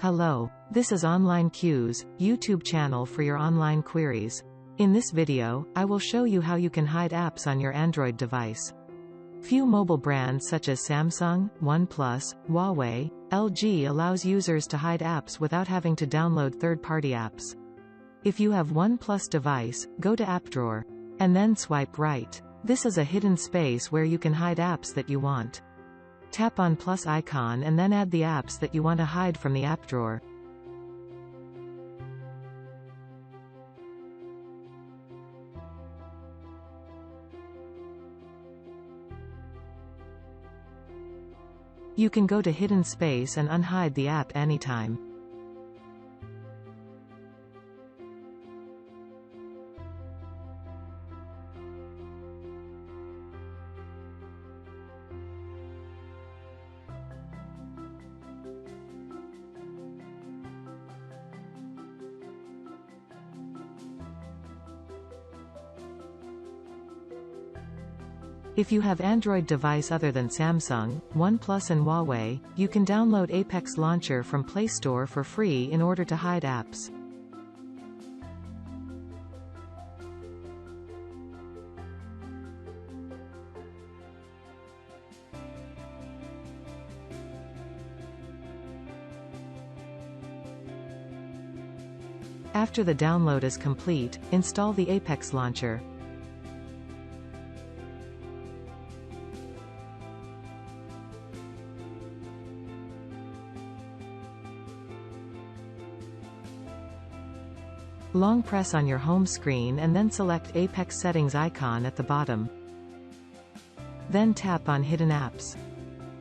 Hello, this is Online Q's YouTube channel for your online queries. In this video, I will show you how you can hide apps on your Android device. Few mobile brands such as Samsung, OnePlus, Huawei, LG allows users to hide apps without having to download third-party apps. If you have OnePlus device, go to App Drawer. And then swipe right. This is a hidden space where you can hide apps that you want. Tap on plus icon and then add the apps that you want to hide from the app drawer. You can go to hidden space and unhide the app anytime. If you have Android device other than Samsung, OnePlus and Huawei, you can download Apex Launcher from Play Store for free in order to hide apps. After the download is complete, install the Apex Launcher. Long press on your home screen and then select Apex Settings icon at the bottom. Then tap on Hidden Apps.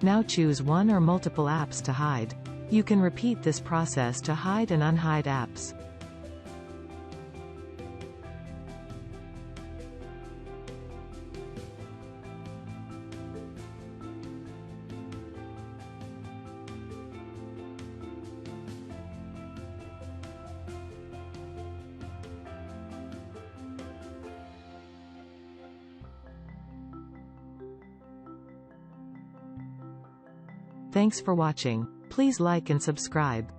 Now choose one or multiple apps to hide. You can repeat this process to hide and unhide apps. Thanks for watching. Please like and subscribe.